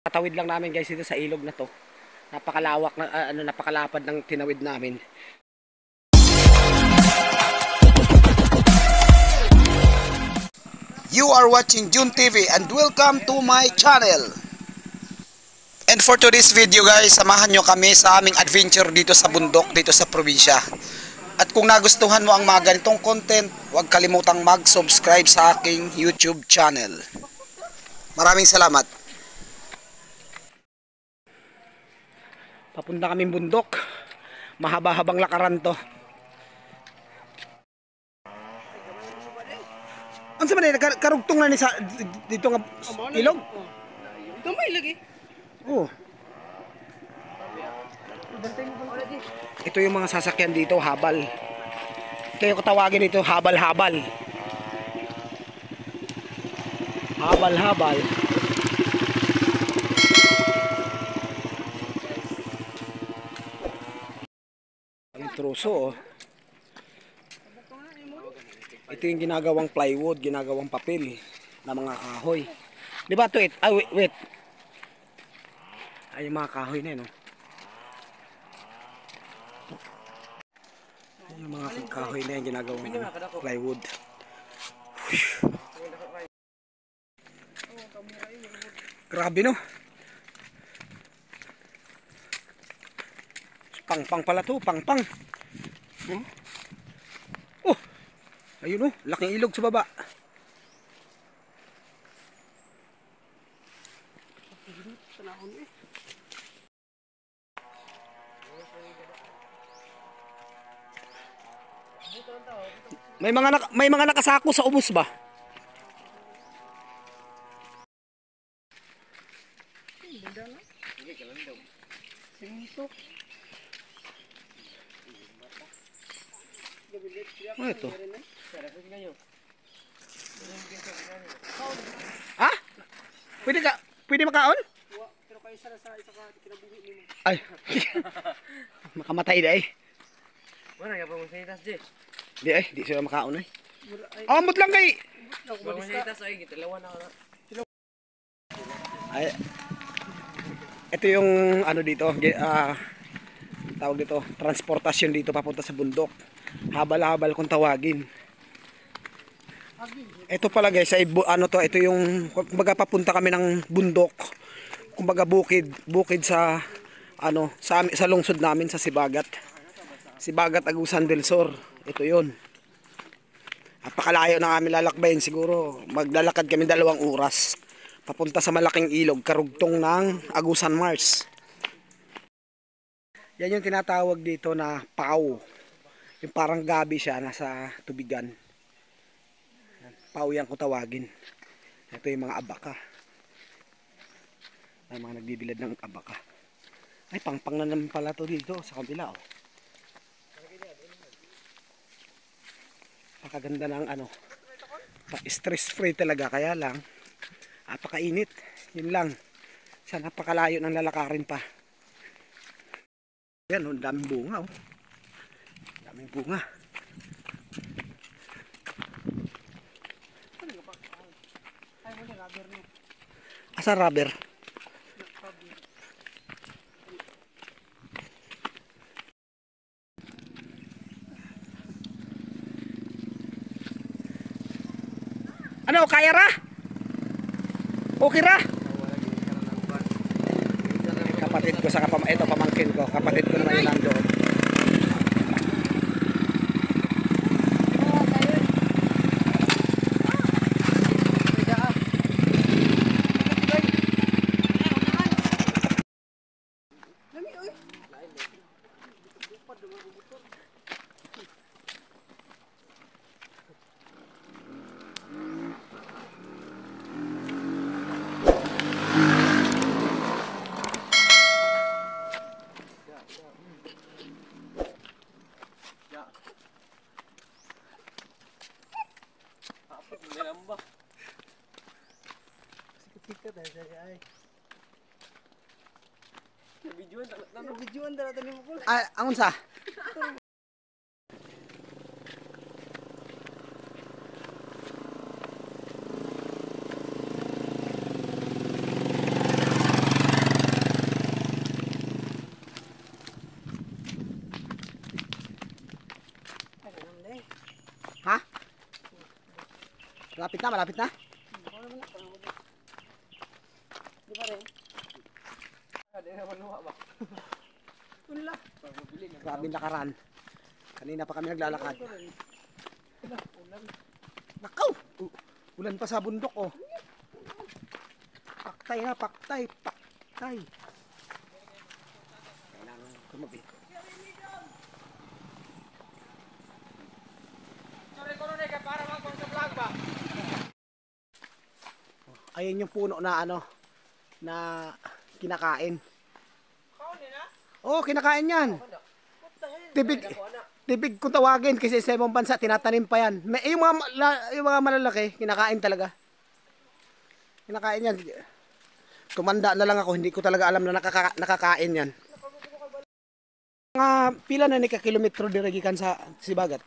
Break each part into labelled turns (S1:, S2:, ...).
S1: Tatawid lang namin guys dito sa ilog na to. Napakalawak na napakalapad ng tinawid namin.
S2: You are watching June TV and welcome to my channel. And for today's video guys, samahan nyo kami sa aming adventure dito sa bundok, dito sa probinsya. At kung nagustuhan mo ang mga ganitong content, huwag kalimutang mag-subscribe sa aking YouTube channel. Maraming salamat.
S1: Papunta kaming bundok. Mahaba-habang lakaran to. Ano sa manila? Karugtong na ni sa dito nga ilog?
S3: Ito may lagi.
S1: Oh. Ito yung mga sasakyan dito, habal. Ito yung katawagin ito, habal-habal. Habal-habal. Ang truso, oh. Ito yung ginagawang plywood, ginagawang papel na mga kahoy. Di ba ito? Wait. Ay, yung mga kahoy na yun, oh. Yung mga kahoy na yan, ginagawang plywood. Grabe, no? Pang-pang pala to, pang-pang. Oh, ayun, oh, laking ilog sa baba. May mga nakasako sa ubos ba? Ano ito? Ha? Pwede makaon?
S3: Pero kayo sa isa ka kinabuhi nimo.
S1: Ay. Makamatay dai.
S3: Wala nga pa mo sinitas di.
S1: Di sila makaon ay. Amot lang kay.
S3: Wala mo sinitas ay gitalawan na ako.
S1: Ay. Ito yung ano dito, tawag dito, transportasyon dito papunta sa bundok. Habal-habal kung tawagin. Ito pala guys, ano to, ito yung kumbaga papunta kami ng bundok. Kumbaga bukid sa ano, sa lungsod namin sa Sibagat. Sibagat, Agusan del Sur. Ito 'yon. Napakalayo na kami lalakbayin, siguro maglalakad kami 2 oras papunta sa malaking ilog, karugtong ng Agusan Mars. Yan yung tinatawag dito na pau. Yung parang gabi siya, nasa tubigan. Pau yan kung tawagin. Ito yung mga abaka. May mga nagbibilad ng abaka. Ay, pang-pang na naman pala to dito sa kabila, oh. Pakaganda ng ano. Stress free talaga, kaya lang napakainit. Yun lang. Sa napakalayo ng lalakarin pa. Yan, oh, daming bunga, oh. Daming bunga. Asa rubber? Ano, kaya ra? Okay ra? Kapatid ko sa ito pamangkin ko. Kapatid ko naman yung nandoon.
S3: Nabidyoan dala tani mo ko.
S1: Ah, angon sa? Malapit na, malapit na.
S3: Di ba rin? Di naman luha ba? Wala.
S1: Grabe lakaran. Kanina pa kami naglalakad. Nakaw! Ulan pa sa bundok, oh. Paktay na, paktay, paktay. Kailangan tumabi. Ayun yung puno na ano, na kinakain. Oh, kinakain yan. Tibig kung tawagin kasi sa ibang bansa tinatanim pa yan. May, yung mga malalaki, kinakain talaga. Kinakain yan. Tumanda na lang ako, hindi ko talaga alam na nakakain yan. Mga pila na ni ka kilometro dirigikan sa Sibagat.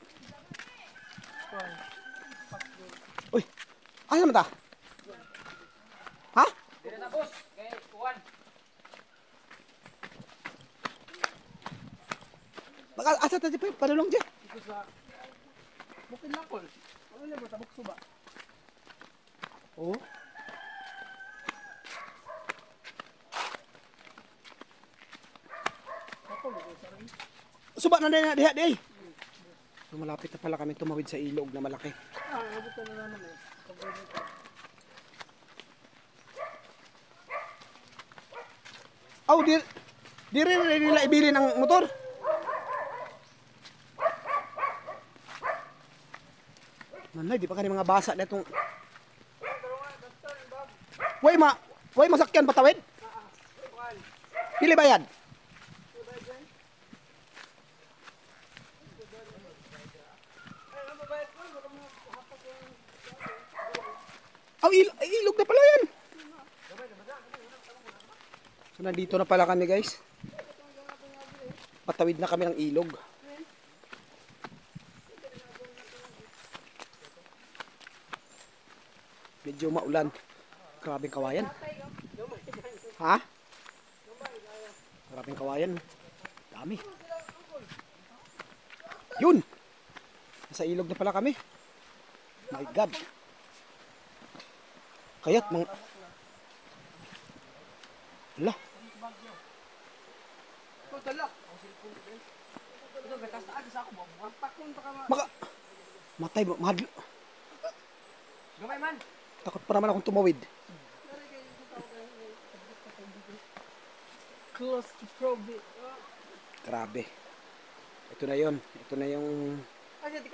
S1: Uy, ano ta? Ha?
S3: Dire na boss. Kay kuwan.
S1: Baka asa ta di padulong di.
S3: Ito sa Bukid lang kol. Ano na ba tabok suba?
S1: Oh. Suba na din diha di. So, malapit na pala kami tumawid sa ilog na malaki.
S3: Ah, abutan na naman eh.
S1: Oh, di rin nila ibili ng motor. Manay, di pa kani mga basa na itong... Way masakyan patawid? Pili bayad? Oh, ilog na pala yan. So, nandito na pala kami, guys. Patawid na kami ng ilog. Medyo maulan. Grabing kawayan. Ha? Grabing kawayan. Dami. Yun! Nasa ilog na pala kami. My God. Kaya't mga... Hala. Matay mo.
S3: Gamay man.
S1: Takot pa naman akong tumawid.
S3: Close to probe.
S1: Grabe. Ito na yon. Ito na yung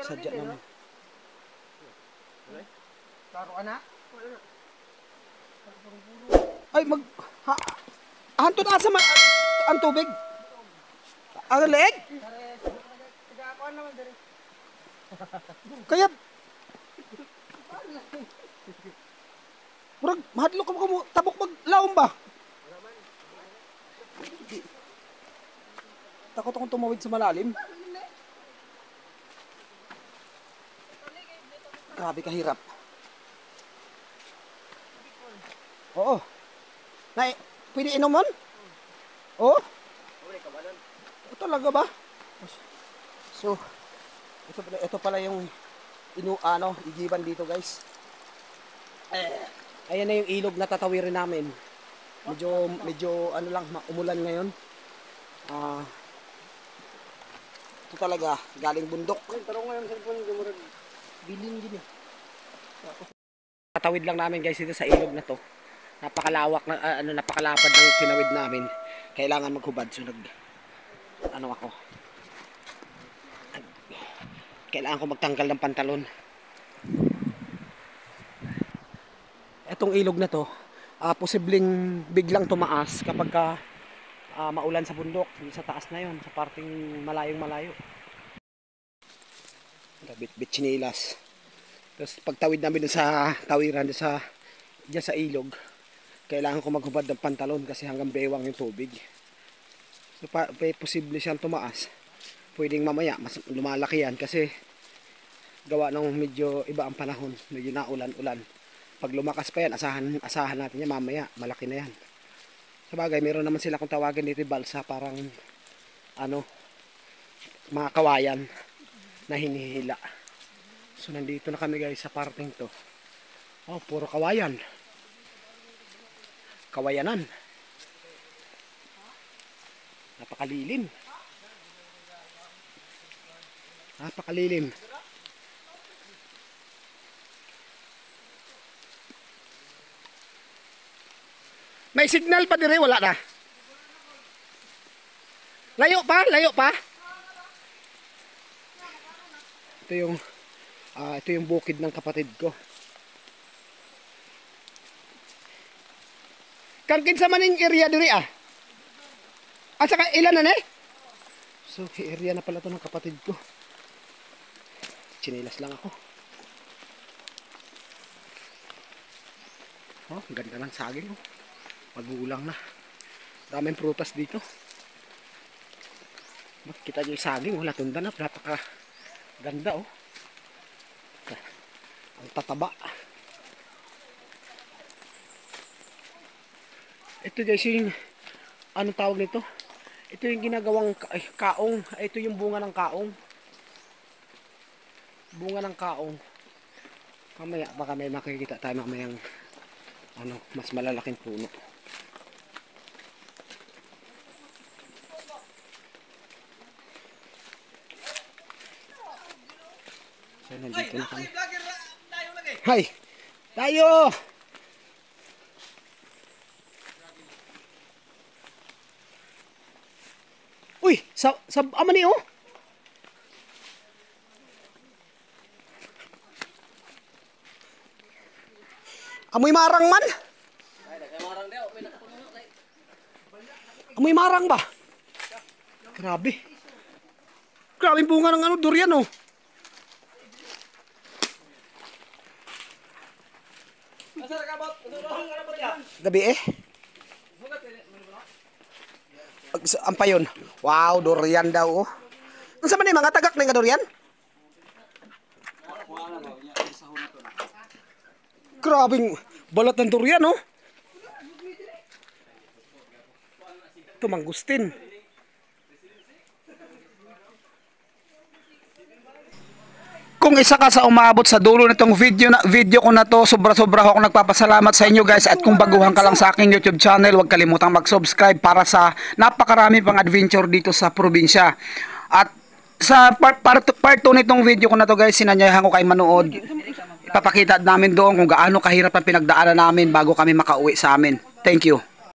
S1: sadya namin.
S3: Klaro ka na?
S1: Ay, hanto na sa ang tubig. Ang leeg?
S3: Tiga-akuan naman dere.
S1: Kaya... Murag, mahadlok ka mo, tabok maglaom ba? Takot akong tumawid sa malalim. Grabe kahirap. Oo. Pwede inuman? Oo? O, talaga ba? So, ito pala yung igiban dito, guys. Ayan na yung ilog na tatawirin namin. Medyo ano lang, umulan ngayon. Ito talaga, galing bundok.
S3: Tarong nga yung cellphone ko murag bilin din eh.
S1: Tatawid lang namin, guys, dito sa ilog na to. Napakalawak na napakalapad ng tinawid namin. Kailangan maghubad, so kailangan ko magtanggal ng pantalon. Etong ilog na to, posibleng biglang tumaas kapag maulan sa bundok, sa taas na yon, sa parting malayo. Bit chinilas. Tapos pagtawid namin sa tawiran diyan sa ilog, kailangan ko maghubad ng pantalon kasi hanggang bewang yung tubig. So posible siyang tumaas. Pwedeng mamaya mas lumalaki yan kasi gawa ng medyo iba ang panahon, medyo naulan-ulan. Pag lumakas pa yan, asahan natin yan mamaya, malaki na yan. Sabagay, meron naman sila kung tawagin dito balsa, parang mga kawayan na hinihila. So nandito na kami, guys, sa parting to. Oh, puro kawayan. Kawayanan. Napakalilim. Napakalilim. May signal pa dire, wala na. Layo pa, layo pa. Ito yung bukid ng kapatid ko. Kankin sa maning area dire ah. At saka ilan na So, area na pala to ng kapatid ko. Chinilas lang ako. Oh, ganda ng saging oh. Magulang na. Daming prutas dito. Makikita nyo yung saging, wala tunda na, napaka ganda oh. Ang tataba. Ito guys yung, anong tawag nito? Ito yung ginagawang kaong. Ito yung bunga ng kaong. Bunga ng kaong. Mamaya, baka may makikita tayo mamayang mas malalaking puno. So, nandito na kami. Hay! Tayo! Uy! Sa amani oh! Amoy marang man! Amoy marang ba? Grabe. Grabe yung bunga ng durian oh. Gabi eh. Ampayon. Wow, durian daw oh. Ano sa man mga tagak na nga durian? Grabing balat ng durian oh. Ito mangustin. Kung isa ka sa umabot sa dulo nitong video ko na to, sobra-sobra ako nagpapasalamat sa inyo guys. At kung baguhan ka lang sa aking YouTube channel, huwag kalimutang mag-subscribe para sa napakarami pang adventure dito sa probinsya. At sa part 2 nitong video ko na to guys, sinanyayahan ko kay manood. Ipapakita namin doon kung gaano kahirap ang pinagdaanan namin bago kami makauwi sa amin. Thank you.